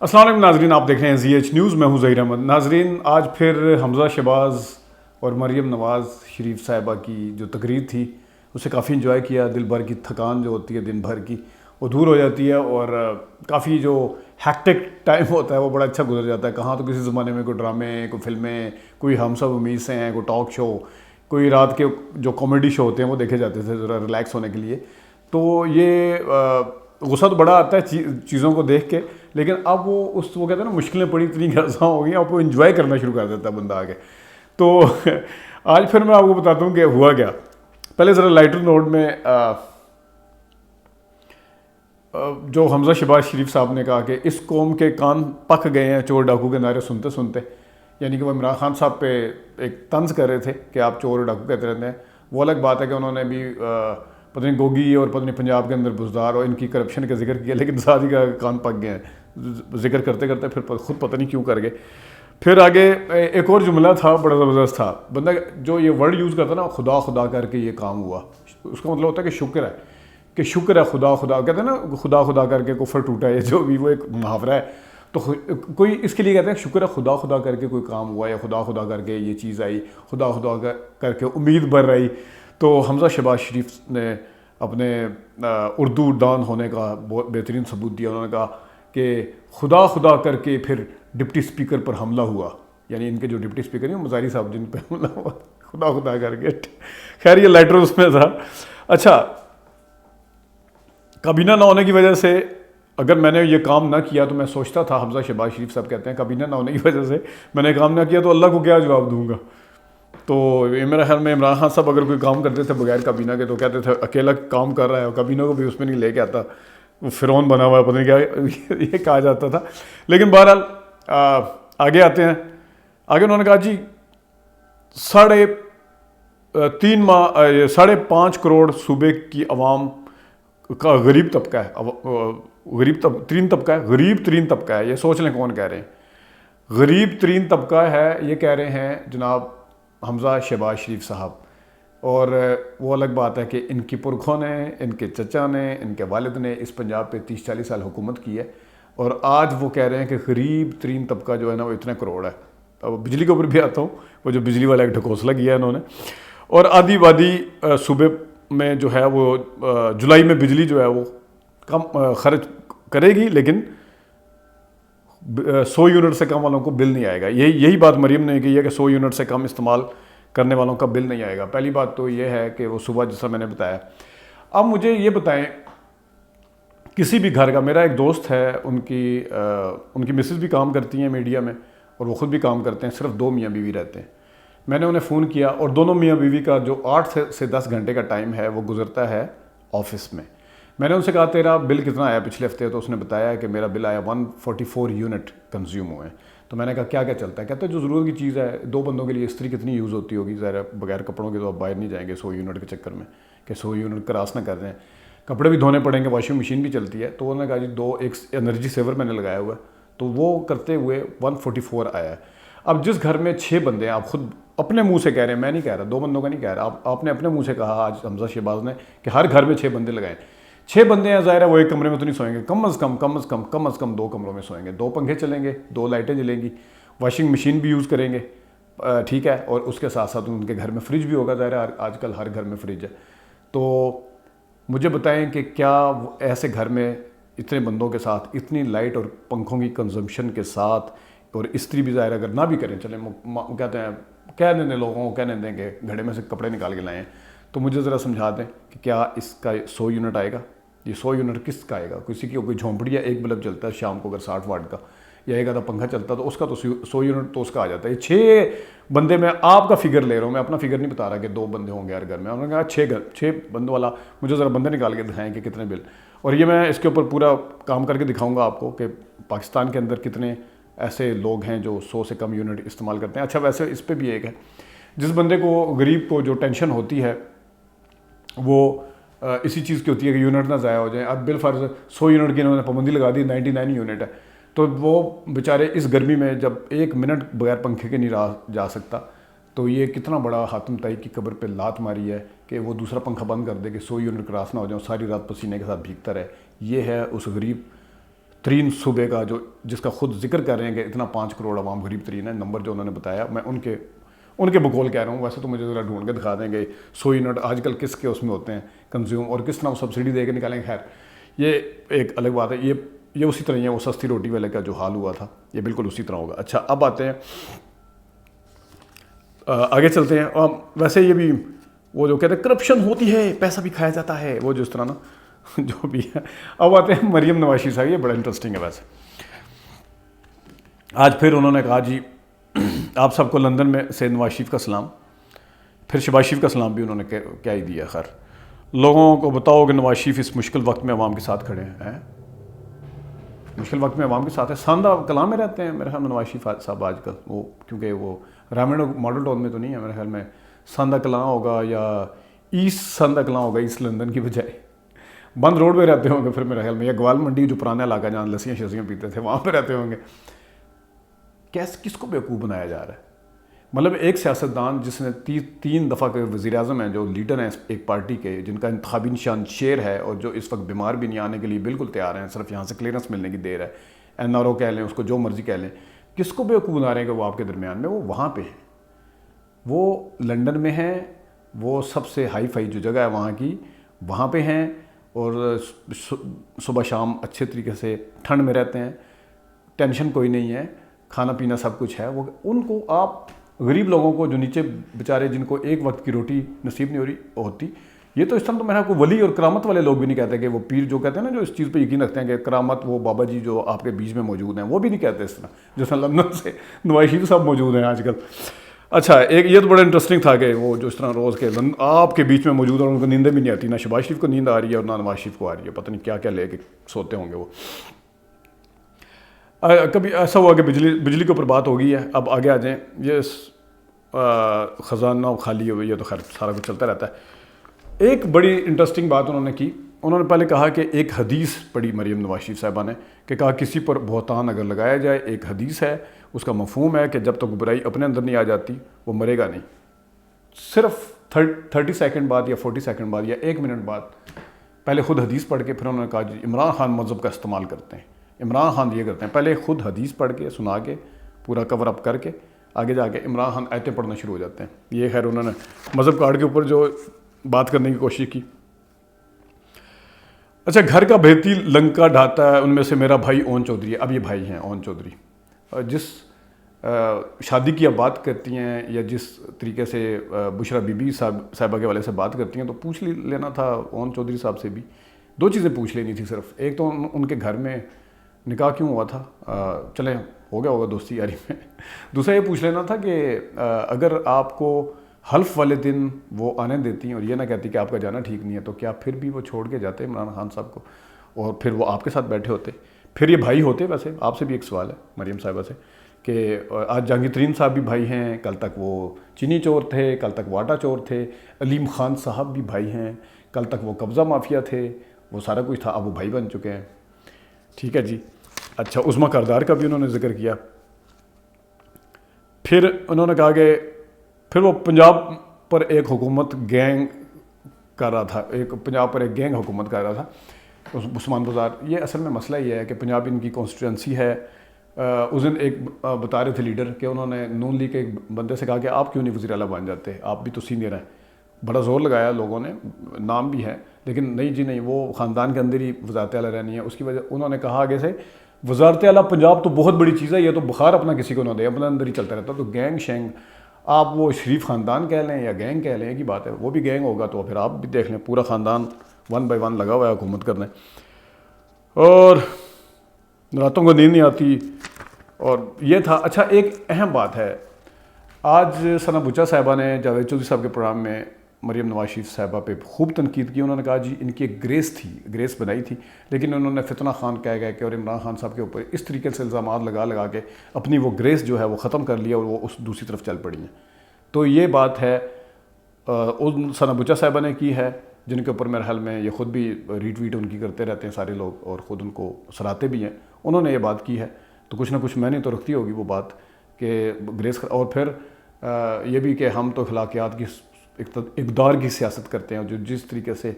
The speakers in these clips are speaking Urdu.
السلام علیکم ناظرین، آپ دیکھ رہے ہیں ZH نیوز، میں ہوں ظہیر احمد۔ ناظرین، آج پھر حمزہ شہباز اور مریم نواز شریف صاحبہ کی جو تقریر تھی اسے کافی انجوائے کیا۔ دل بھر کی تھکان جو ہوتی ہے دن بھر کی وہ دور ہو جاتی ہے، اور کافی جو ہیکٹک ٹائم ہوتا ہے وہ بڑا اچھا گزر جاتا ہے۔ کہاں تو کسی زمانے میں کوئی ڈرامے، کوئی فلمیں، کوئی ہم سب امید سے ہیں، کوئی ٹاک شو، کوئی رات کے جو کامیڈی شو ہوتے ہیں وہ دیکھے جاتے تھے ذرا ریلیکس ہونے کے لیے۔ تو یہ غصہ تو بڑا آتا ہے چیزوں کو دیکھ کے، لیکن اب وہ کہتے ہیں نا مشکلیں پڑی اتنی آسان ہو گئی، اب وہ انجوائے کرنا شروع کر دیتا ہے بندہ آگے۔ تو آج پھر میں آپ کو بتاتا ہوں کہ ہوا کیا۔ پہلے ذرا لائٹر نوٹ میں جو حمزہ شہباز شریف صاحب نے کہا کہ اس قوم کے کان پک گئے ہیں چور ڈاکو کے نعرے سنتے سنتے، یعنی کہ وہ عمران خان صاحب پہ ایک طنز کر رہے تھے کہ آپ چور ڈاکو کہتے رہتے ہیں۔ وہ الگ بات ہے کہ انہوں نے بھی پتہ نہیں گوگی اور پتہ نہیں پنجاب کے اندر بزدار اور ان کی کرپشن کا ذکر کیا، لیکن ساتھ ہی کا کان پک گئے ہیں ذکر کرتے کرتے، پھر خود پتہ نہیں کیوں کر گئے۔ پھر آگے ایک اور جملہ تھا بڑا زبردست تھا، بندہ جو یہ ورڈ یوز کرتا نا، خدا خدا کر کے یہ کام ہوا، اس کا مطلب ہوتا ہے کہ شکر ہے، کہ شکر ہے خدا خدا کہتے ہیں نا، خدا خدا کر کے کفر ٹوٹا ہے، جو بھی وہ ایک محاورہ ہے۔ تو کوئی اس کے لیے کہتے ہیں شکر ہے خدا خدا کر کے کوئی کام ہوا، یا خدا خدا کر کے یہ چیز آئی، خدا خدا کر کے امید بڑھ رہی۔ تو حمزہ شہباز شریف نے اپنے اردو دان ہونے کا بہترین ثبوت دیا۔ انہوں نے کہا کہ خدا خدا کر کے پھر ڈپٹی اسپیکر پر حملہ ہوا، یعنی ان کے جو ڈپٹی اسپیکر ہیں مظاہری صاحب جن پہ حملہ ہوا، خدا خدا کر کے۔ خیر یہ لیٹر اس میں تھا۔ اچھا، کابینہ نہ ہونے کی وجہ سے اگر میں نے یہ کام نہ کیا تو میں سوچتا تھا، حمزہ شہباز شریف صاحب کہتے ہیں کابینہ نہ ہونے کی وجہ سے میں نے کام نہ کیا تو اللہ کو کیا جواب دوں گا۔ تو میرا خیال میں عمران خان صاحب اگر کوئی کام کرتے تھے بغیر کابینہ کے تو کہتے تھے اکیلا کام کر رہا ہے، اور کابینہ کو بھی اس میں نہیں لے کے آتا، وہ فرعون بنا ہوا ہے، پتہ نہیں کیا یہ کہا جاتا تھا۔ لیکن بہرحال آگے آتے ہیں۔ آگے انہوں نے کہا جی 5.5 کروڑ صوبے کی عوام کا غریب طبقہ ہے، غریب ترین طبقہ ہے۔ یہ سوچ لیں کون کہہ رہے ہیں غریب ترین طبقہ ہے، یہ کہہ رہے ہیں جناب حمزہ شہباز شریف صاحب۔ اور وہ الگ بات ہے کہ ان کی پرکھوں نے، ان کے چچا نے، ان کے والد نے اس پنجاب پہ 30-40 سال حکومت کی ہے، اور آج وہ کہہ رہے ہیں کہ غریب ترین طبقہ جو ہے نا وہ اتنے کروڑ ہے۔ اب بجلی کے اوپر بھی آتا ہوں، وہ جو بجلی والا ایک ڈھکوسلا کیا ہے انہوں نے، اور آدھی وادی صوبے میں جو ہے وہ جولائی میں بجلی جو ہے وہ کم خرچ کرے گی، لیکن 100 یونٹ سے کم والوں کو بل نہیں آئے گا۔ یہی بات مریم نے کی ہے کہ 100 یونٹ سے کم استعمال کرنے والوں کا بل نہیں آئے گا۔ پہلی بات تو یہ ہے کہ وہ صبح جیسا میں نے بتایا۔ اب مجھے یہ بتائیں، کسی بھی گھر کا، میرا ایک دوست ہے، ان کی مسز بھی کام کرتی ہیں میڈیا میں اور وہ خود بھی کام کرتے ہیں، صرف 2 میاں بیوی رہتے ہیں۔ میں نے انہیں فون کیا اور دونوں میاں بیوی کا جو 8 سے 10 گھنٹے کا ٹائم ہے وہ گزرتا ہے آفس میں۔ میں نے ان سے کہا تیرا بل کتنا آیا پچھلے ہفتے؟ تو اس نے بتایا کہ میرا بل آیا 144 یونٹ کنزیوم ہوئے ہیں۔ تو میں نے کہا کیا کیا چلتا ہے؟ کہتے ہیں جو ضرورت کی چیز ہے، 2 بندوں کے لیے استری کتنی یوز ہوتی ہوگی، ظاہر بغیر کپڑوں کے تو آپ باہر نہیں جائیں گے 100 یونٹ کے چکر میں کہ 100 یونٹ کراس نہ کر رہے ہیں، کپڑے بھی دھونے پڑیں گے، واشنگ مشین بھی چلتی ہے۔ تو انہوں نے کہا جی ایک انرجی سیور میں نے لگایا ہوا ہے، تو وہ کرتے ہوئے 144 آیا ہے۔ اب جس گھر میں 6 بندے ہیں، آپ خود اپنے منہ سے کہہ رہے ہیں، میں نہیں کہہ رہا، 2 بندوں کا نہیں کہہ رہا، آپ نے اپنے منہ سے کہا آج حمزہ شہباز نے کہ ہر گھر میں 6 بندے لگائیں۔ 6 بندے ہیں، ظاہر ہے وہ ایک کمرے میں تو نہیں سوئیں گے، کم از کم 2 کمروں میں سوئیں گے، 2 پنکھے چلیں گے، 2 لائٹیں جلیں گی، واشنگ مشین بھی یوز کریں گے، ٹھیک ہے، اور اس کے ساتھ ساتھ ان کے گھر میں فریج بھی ہوگا، ظاہر ہے آج کل ہر گھر میں فریج ہے۔ تو مجھے بتائیں کہ کیا ایسے گھر میں اتنے بندوں کے ساتھ اتنی لائٹ اور پنکھوں کی کنزمپشن کے ساتھ، اور استری بھی ظاہر اگر نہ بھی کریں، چلیں کہتے ہیں کہہ دیں لوگوں کو، کہنے دیں کہ گھڑے میں سے کپڑے نکال کے لائیں، تو مجھے ذرا سمجھا دیں کہ کیا اس کا 100 یونٹ آئے گا؟ یہ 100 یونٹ کس کا آئے گا؟ کسی کی کوئی جھونپڑی ہے، ایک بلب چلتا ہے شام کو اگر 60 واٹ کا، یا ایک آدھا پنکھا چلتا تو اس کا تو 100 یونٹ تو اس کا آ جاتا ہے۔ یہ 6 بندے، میں آپ کا فگر لے رہا ہوں، میں اپنا فگر نہیں بتا رہا کہ 2 بندے ہوں گے ہر گھر میں۔ انہوں نے کہا 6 بندوں والا، مجھے ذرا بندے نکال کے دکھائیں کہ کتنے بل، اور یہ میں اس کے اوپر پورا کام کر کے دکھاؤں گا آپ کو کہ پاکستان کے اندر کتنے ایسے لوگ ہیں جو 100 سے کم یونٹ استعمال کرتے ہیں۔ اچھا ویسے اس پہ بھی ایک ہے، جس بندے کو، غریب کو جو ٹینشن ہوتی ہے وہ اسی چیز کی ہوتی ہے کہ یونٹ نہ ضائع ہو جائیں۔ اب بالفرض 100 یونٹ کی انہوں نے پابندی لگا دی، 99 یونٹ ہے، تو وہ بیچارے اس گرمی میں جب 1 منٹ بغیر پنکھے کے نہیں رہا جا سکتا، تو یہ کتنا بڑا حاتم طائی کی قبر پہ لات ماری ہے کہ وہ دوسرا پنکھا بند کر دے کہ 100 یونٹ کراس نہ ہو جائیں، ساری رات پسینے کے ساتھ بھیگتا رہے۔ یہ ہے اس غریب ترین صوبے کا جو جس کا خود ذکر کر رہے ہیں کہ اتنا 5 کروڑ عوام غریب ترین ہے، نمبر جو انہوں نے بتایا، میں ان کے بقول کہہ رہا ہوں، ویسے تو مجھے ذرا ڈھونڈ کے دکھا دیں گے 100 یونٹ آج کل کس کے اس میں ہوتے ہیں کنزیوم، اور کس طرح وہ سبسڈی دے کے نکالیں گے. خیر یہ ایک الگ بات ہے. یہ اسی طرح ہی ہے، وہ سستی روٹی والے کا جو حال ہوا تھا یہ بالکل اسی طرح ہوگا. اچھا اب آتے ہیں آگے چلتے ہیں. ویسے یہ بھی وہ جو کہتے ہیں کرپشن ہوتی ہے، پیسہ بھی کھایا جاتا ہے، وہ جو اس طرح نا جو بھی ہے. اب آتے ہیں مریم نواز شریف صاحب. یہ بڑا انٹرسٹنگ ہے. ویسے آج پھر انہوں نے کہا جی آپ سب کو لندن میں سے نواز شریف کا سلام. پھر شہباز شریف کا سلام بھی انہوں نے کیا ہی دیا. خیر لوگوں کو بتاؤ کہ نواز شریف اس مشکل وقت میں عوام کے ساتھ کھڑے ہیں. مشکل وقت میں عوام کے ساتھ ہے. ساندہ کلام میں رہتے ہیں میرے خیال میں نواز شریف صاحب آج کل. وہ کیونکہ وہ رامنڈ ماڈل ٹاؤن میں تو نہیں ہے میرے خیال میں، ساندہ کلام ہوگا یا ایسٹ ساندہ کلام ہوگا، ایسٹ لندن کی بجائے. بند روڈ پہ رہتے ہوں گے پھر میرے خیال میں، یا گوال منڈی جو پرانا علاقہ جہاں لسیاں شسیاں پیتے تھے وہاں پہ رہتے ہوں گے. کس کو بیوقوف بنایا جا رہا ہے؟ مطلب ایک سیاستدان جس نے 3 دفعہ کے وزیر اعظم ہیں، جو لیڈر ہیں ایک پارٹی کے، جن کا انتخابی نشان شیر ہے، اور جو اس وقت بیمار بھی نہیں، آنے کے لیے بالکل تیار ہیں، صرف یہاں سے کلیئرنس ملنے کی دیر ہے. NRO کہہ لیں اس کو، جو مرضی کہہ لیں. کس کو بیوقوف بنا رہے ہیں کہ وہ آپ کے درمیان میں، وہ وہاں پہ ہیں، وہ لنڈن میں ہیں، وہ سب سے ہائی فائی جو جگہ ہے وہاں کی، وہاں پہ ہیں، اور صبح شام اچھے طریقے سے ٹھنڈ میں رہتے ہیں، ٹینشن کوئی نہیں ہے، کھانا پینا سب کچھ ہے. وہ ان کو آپ غریب لوگوں کو جو نیچے بیچارے جن کو ایک وقت کی روٹی نصیب نہیں ہو رہی ہوتی، یہ تو اس طرح تو میرا کوئی ولی اور کرامت والے لوگ بھی نہیں کہتے کہ وہ پیر جو کہتے ہیں نا، جو اس چیز پہ یقین رکھتے ہیں کہ کرامت وہ بابا جی جو آپ کے بیچ میں موجود ہیں، وہ بھی نہیں کہتے اس طرح، جس طرح لندن سے نواز شریف صاحب موجود ہیں آج کل. اچھا ایک یہ تو بڑا انٹرسٹنگ تھا کہ وہ جو اس طرح روز کے آپ کے بیچ میں موجود ہیں، ان کو نیندیں بھی نہیں آتی، نہ شہباز شریف کو نیند آ رہی ہے اور نہ نواز شریف کو آ رہی ہے. پتہ نہیں کیا کیا لے کے سوتے ہوں گے وہ. کبھی ایسا ہوا کہ بجلی کے اوپر بات ہو گئی ہے. اب آگے آ جائیں. یہ خزانہ خالی ہوئی ہے تو خیر سارا کچھ چلتا رہتا ہے. ایک بڑی انٹرسٹنگ بات انہوں نے کی. انہوں نے پہلے کہا کہ ایک حدیث پڑھی مریم نواز شریف صاحبہ نے، کہ کہا کسی پر بہتان اگر لگایا جائے، ایک حدیث ہے، اس کا مفہوم ہے کہ جب تک برائی اپنے اندر نہیں آ جاتی وہ مرے گا نہیں. صرف 30 سیکنڈ بعد یا 40 سیکنڈ بعد یا 1 منٹ بعد پہلے خود حدیث پڑھ کے پھر انہوں نے کہا جی عمران خان مذہب کا استعمال کرتے ہیں، عمران خان یہ کرتے ہیں. پہلے خود حدیث پڑھ کے سنا کے پورا کور اپ کر کے آگے جا کے عمران خان آیتیں پڑھنا شروع ہو جاتے ہیں. یہ خیر انہوں نے مذہب کارڈ کے اوپر جو بات کرنے کی کوشش کی. اچھا گھر کا بھیتی لنکا ڈھاتا ہے، ان میں سے میرا بھائی اون چودھری ہے. اب یہ بھائی ہیں اون چودھری، جس شادی کی اب بات کرتی ہیں یا جس طریقے سے بشرا بی بی صاحبہ کے والے سے بات کرتی ہیں، تو پوچھ لینا تھا اون چودھری صاحب سے بھی. 2 چیزیں پوچھ لینی تھی صرف. ایک تو ان کے گھر میں نکاح کیوں ہوا تھا، چلیں ہو گیا ہوگا دوستی یاری میں. دوسرا یہ پوچھ لینا تھا کہ اگر آپ کو حلف والے دن وہ آنے دیتی ہیں اور یہ نہ کہتی کہ آپ کا جانا ٹھیک نہیں ہے، تو کیا پھر بھی وہ چھوڑ کے جاتے عمران خان صاحب کو اور پھر وہ آپ کے ساتھ بیٹھے ہوتے، پھر یہ بھائی ہوتے؟ ویسے آپ سے بھی ایک سوال ہے مریم صاحبہ سے کہ آج جہانگیر ترین صاحب بھی بھائی ہیں، کل تک وہ چینی چور تھے، کل تک واٹا چور تھے. علیم خان صاحب بھی بھائی ہیں، کل تک وہ قبضہ مافیا تھے، وہ سارا کچھ تھا، اب وہ بھائی بن چکے ہیں. ٹھیک ہے جی. اچھا عظمیٰ کردار کا بھی انہوں نے ذکر کیا. پھر انہوں نے کہا کہ پھر وہ پنجاب پر ایک حکومت گینگ کر رہا تھا، پنجاب پر ایک گینگ حکومت کر رہا تھا عثمان بزار. یہ اصل میں مسئلہ یہ ہے کہ پنجاب ان کی کانسٹیٹوئنسی ہے. اس دن ایک بتا رہے تھے لیڈر کہ انہوں نے نون لیگ کے ایک بندے سے کہا کہ آپ کیوں نہیں وزیر اعلیٰ بن جاتے، آپ بھی تو سینئر ہیں. بڑا زور لگایا لوگوں نے، نام بھی ہے، لیکن نہیں جی نہیں، وہ خاندان کے اندر ہی وزارت اعلیٰ رہنی ہے. اس کی وجہ انہوں نے کہا آگے سے وزارت اعلیٰ پنجاب تو بہت بڑی چیز ہے، یہ تو بخار اپنا کسی کو نہ دے، اپنے اندر ہی چلتا رہتا. تو گینگ شینگ آپ وہ شریف خاندان کہہ لیں یا گینگ کہہ لیں کی بات ہے، وہ بھی گینگ ہوگا تو پھر آپ بھی دیکھ لیں پورا خاندان 1 بائی 1 لگا ہوا ہے حکومت کرنے. اور راتوں کو نیند نہیں آتی. اور یہ تھا. اچھا ایک اہم بات ہے، آج ثنا بچا صاحبہ نے جاوید چودھری صاحب کے پروگرام میں مریم نواز شریف صاحبہ پہ خوب تنقید کی. انہوں نے کہا جی ان کی ایک گریس بنائی تھی، لیکن انہوں نے فتنہ خان کہہ گئے کہ اور عمران خان صاحب کے اوپر اس طریقے سے الزامات لگا کے اپنی وہ گریس جو ہے وہ ختم کر لیا اور وہ اس دوسری طرف چل پڑی ہیں. تو یہ بات ہے ان ثنا بچا صاحبہ نے کی ہے، جن کے اوپر میرے حال میں یہ خود بھی ریٹویٹ ان کی کرتے رہتے ہیں سارے لوگ اور خود ان کو سراہتے بھی ہیں. انہوں نے یہ بات کی ہے تو کچھ نہ کچھ میں نے تو رکھتی ہوگی وہ بات کہ گریس. اور پھر یہ بھی کہ ہم تو اخلاقیات کی اقدار کی سیاست کرتے ہیں، جو جس طریقے سے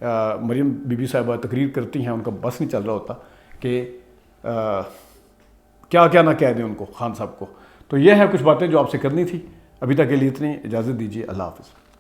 مریم بی بی صاحبہ تقریر کرتی ہیں ان کا بس نہیں چل رہا ہوتا کہ کیا کیا نہ کہہ دیں ان کو، خان صاحب کو. تو یہ ہے کچھ باتیں جو آپ سے کرنی تھی. ابھی تک کے لیے اتنی، اجازت دیجیے. اللہ حافظ.